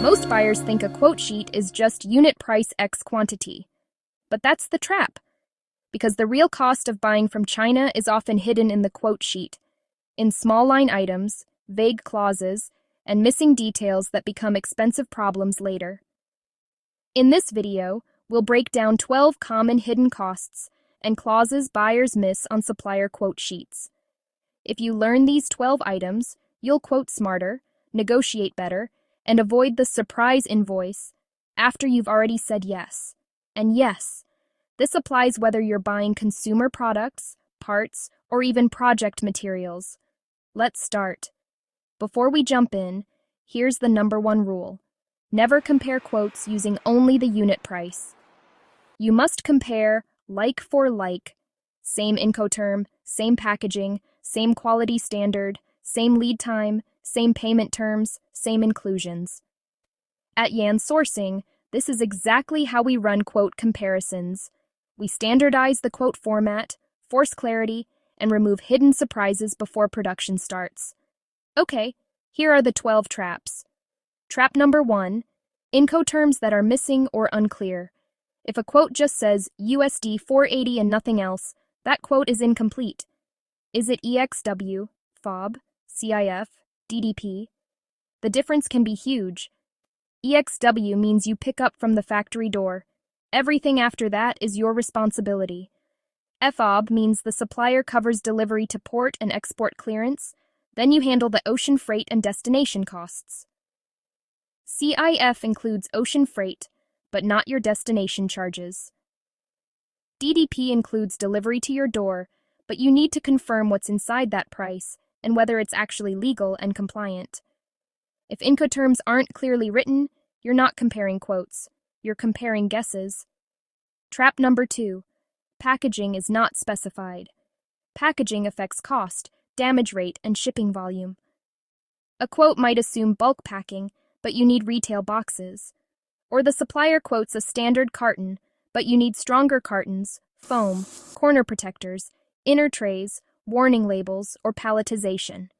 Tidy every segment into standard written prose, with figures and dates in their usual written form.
Most buyers think a quote sheet is just unit price X quantity. But that's the trap, because the real cost of buying from China is often hidden in the quote sheet, in small line items, vague clauses, and missing details that become expensive problems later. In this video, we'll break down 12 common hidden costs and clauses buyers miss on supplier quote sheets. If you learn these 12 items, you'll quote smarter, negotiate better, and avoid the surprise invoice after you've already said yes. And yes, this applies whether you're buying consumer products, parts, or even project materials. Let's start. Before we jump in, here's the #1 rule. Never compare quotes using only the unit price. You must compare like for like, same Incoterm, same packaging, same quality standard, same lead time, same payment terms, same inclusions. At Yan Sourcing, this is exactly how we run quote comparisons. We standardize the quote format, force clarity, and remove hidden surprises before production starts. Okay, here are the 12 traps. Trap #1, Incoterms that are missing or unclear. If a quote just says USD 480 and nothing else, that quote is incomplete. Is it EXW, FOB, CIF, DDP? The difference can be huge. EXW means you pick up from the factory door. Everything after that is your responsibility. FOB means the supplier covers delivery to port and export clearance, then you handle the ocean freight and destination costs. CIF includes ocean freight, but not your destination charges. DDP includes delivery to your door, but you need to confirm what's inside that price and whether it's actually legal and compliant. If Incoterms aren't clearly written, you're not comparing quotes, you're comparing guesses. Trap #2, packaging is not specified. Packaging affects cost, damage rate, and shipping volume. A quote might assume bulk packing, but you need retail boxes. Or the supplier quotes a standard carton, but you need stronger cartons, foam, corner protectors, inner trays, warning labels, or palletization.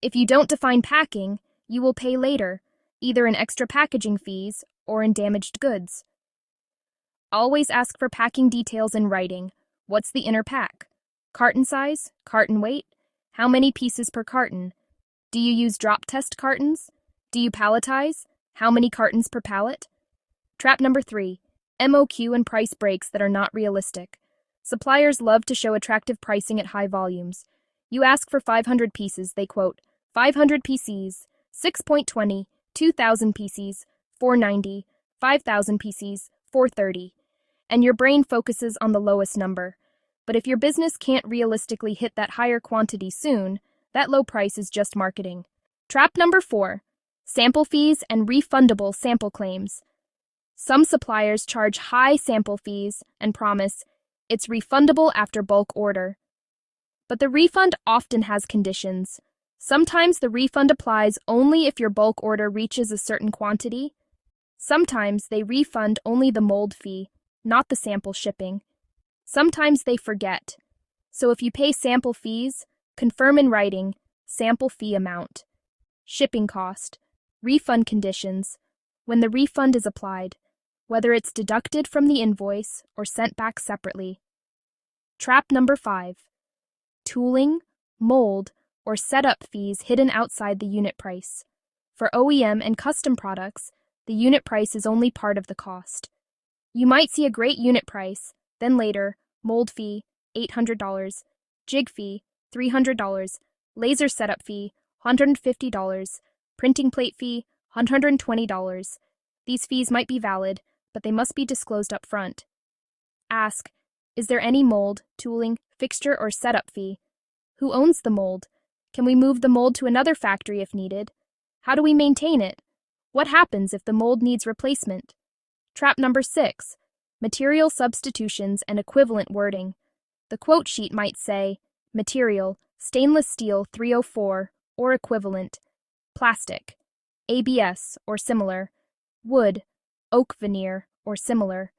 If you don't define packing, you will pay later, either in extra packaging fees or in damaged goods. Always ask for packing details in writing. What's the inner pack? Carton size? Carton weight? How many pieces per carton? Do you use drop test cartons? Do you palletize? How many cartons per pallet? Trap #3, MOQ and price breaks that are not realistic. Suppliers love to show attractive pricing at high volumes. You ask for 500 pieces, they quote, 500 PCs, 6.20, 2,000 PCs, 490, 5,000 PCs, 430. And your brain focuses on the lowest number. But if your business can't realistically hit that higher quantity soon, that low price is just marketing. Trap #4, sample fees and refundable sample claims. Some suppliers charge high sample fees and promise it's refundable after bulk order. But the refund often has conditions. Sometimes the refund applies only if your bulk order reaches a certain quantity. Sometimes they refund only the mold fee, not the sample shipping. Sometimes they forget. So if you pay sample fees, confirm in writing sample fee amount, shipping cost, refund conditions, when the refund is applied, whether it's deducted from the invoice or sent back separately. Trap #5, tooling, mold, or setup fees hidden outside the unit price. For OEM and custom products, the unit price is only part of the cost. You might see a great unit price, then later, mold fee, $800, jig fee, $300, laser setup fee, $150, printing plate fee, $120. These fees might be valid, but they must be disclosed up front. Ask, is there any mold, tooling, fixture, or setup fee? Who owns the mold? Can we move the mold to another factory if needed? How do we maintain it? What happens if the mold needs replacement? Trap #6, material substitutions and equivalent wording. The quote sheet might say, material, stainless steel 304 or equivalent, plastic, ABS or similar, wood, oak veneer or similar.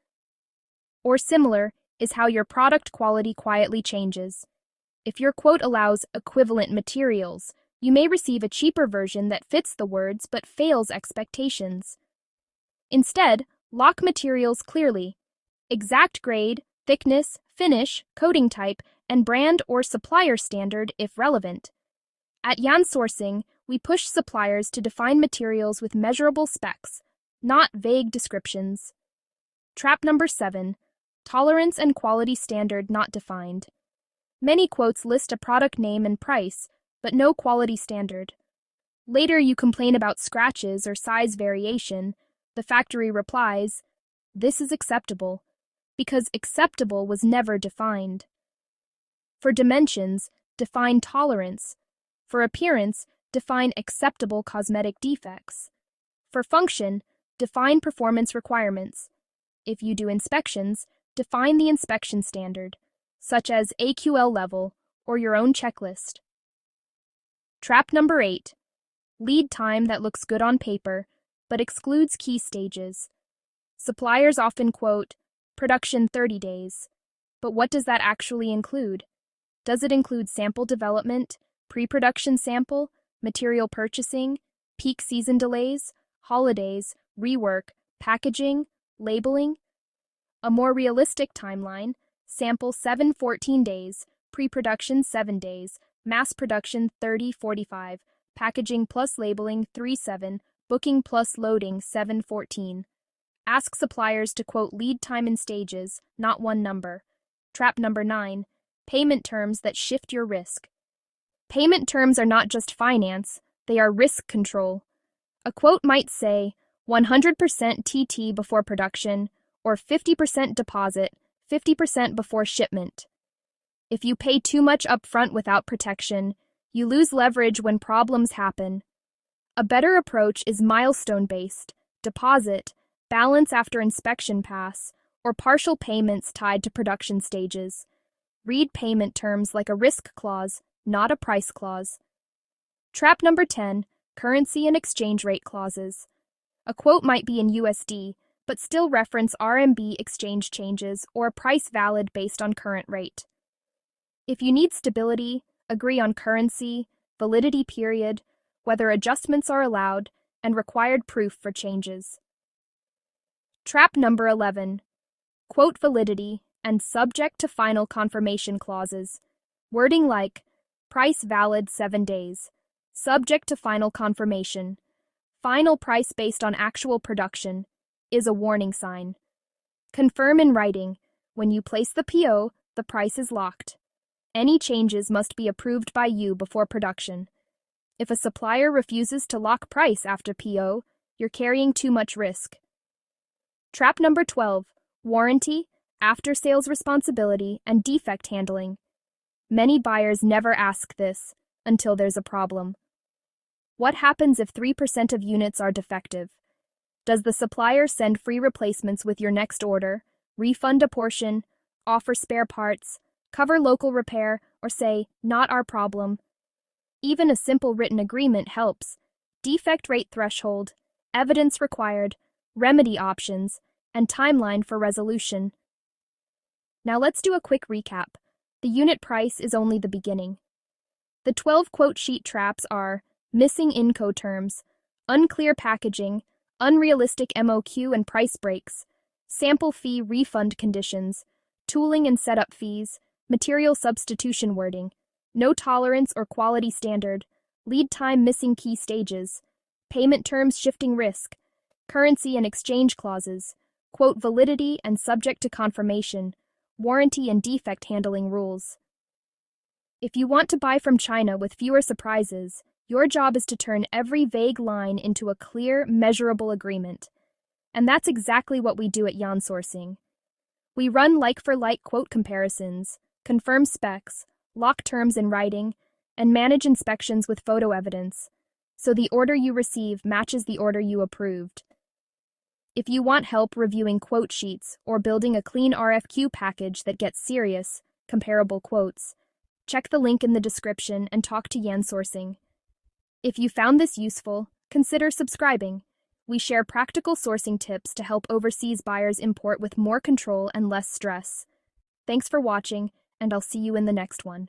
Or similar is how your product quality quietly changes. If your quote allows equivalent materials, You may receive a cheaper version that fits the words but fails expectations. Instead, lock materials clearly. Exact grade, thickness, finish, coating type, and brand or supplier standard if relevant. At Unsourcing, we push suppliers to define materials with measurable specs, not vague descriptions. Trap number 7. Tolerance and quality standard not defined. Many quotes list a product name and price, but no quality standard. Later you complain about scratches or size variation. The factory replies, "This is acceptable," because acceptable was never defined. For dimensions, define tolerance. For appearance, define acceptable cosmetic defects. For function, define performance requirements. If you do inspections, define the inspection standard, such as AQL level or your own checklist. Trap number 8. Lead time that looks good on paper, but excludes key stages. Suppliers often quote, production 30 days. But what does that actually include? Does it include sample development, pre-production sample, material purchasing, peak season delays, holidays, rework, packaging, labeling? A more realistic timeline, sample 7-14 days, pre-production 7 days, mass production 30-45, packaging plus labeling 3-7, booking plus loading 7-14. Ask suppliers to quote lead time in stages, not one number. Trap number 9. Payment terms that shift your risk. Payment terms are not just finance, they are risk control. A quote might say 100% TT before production, or 50% deposit, 50% before shipment. If you pay too much upfront without protection, you lose leverage when problems happen. A better approach is milestone-based, deposit, balance after inspection pass, or partial payments tied to production stages. Read payment terms like a risk clause, not a price clause. Trap number 10. Currency and exchange rate clauses. A quote might be in USD, but still reference RMB exchange changes or a price valid based on current rate. If you need stability, agree on currency, validity period, whether adjustments are allowed, and required proof for changes. Trap number 11. Quote validity and subject to final confirmation clauses. Wording like, price valid 7 days, subject to final confirmation, final price based on actual production, is a warning sign. Confirm in writing, when you place the PO, the price is locked. Any changes must be approved by you before production. If a supplier refuses to lock price after PO, you're carrying too much risk. Trap number 12. Warranty, after-sales responsibility, and defect handling. Many buyers never ask this until there's a problem. What happens if 3% of units are defective? Does the supplier send free replacements with your next order, refund a portion, offer spare parts, cover local repair, or say, not our problem? Even a simple written agreement helps. Defect rate threshold, evidence required, remedy options, and timeline for resolution. Now let's do a quick recap. The unit price is only the beginning. The 12 quote sheet traps are missing Incoterms, unclear packaging, unrealistic MOQ and price breaks, sample fee refund conditions, tooling and setup fees, material substitution wording, no tolerance or quality standard, lead time missing key stages, payment terms shifting risk, currency and exchange clauses, quote validity and subject to confirmation, warranty and defect handling rules. If you want to buy from China with fewer surprises, your job is to turn every vague line into a clear, measurable agreement. And that's exactly what we do at Unsourcing. We run like-for-like quote comparisons, confirm specs, lock terms in writing, and manage inspections with photo evidence, so the order you receive matches the order you approved. If you want help reviewing quote sheets or building a clean RFQ package that gets serious, comparable quotes, check the link in the description and talk to Unsourcing. If you found this useful, consider subscribing. We share practical sourcing tips to help overseas buyers import with more control and less stress. Thanks for watching, and I'll see you in the next one.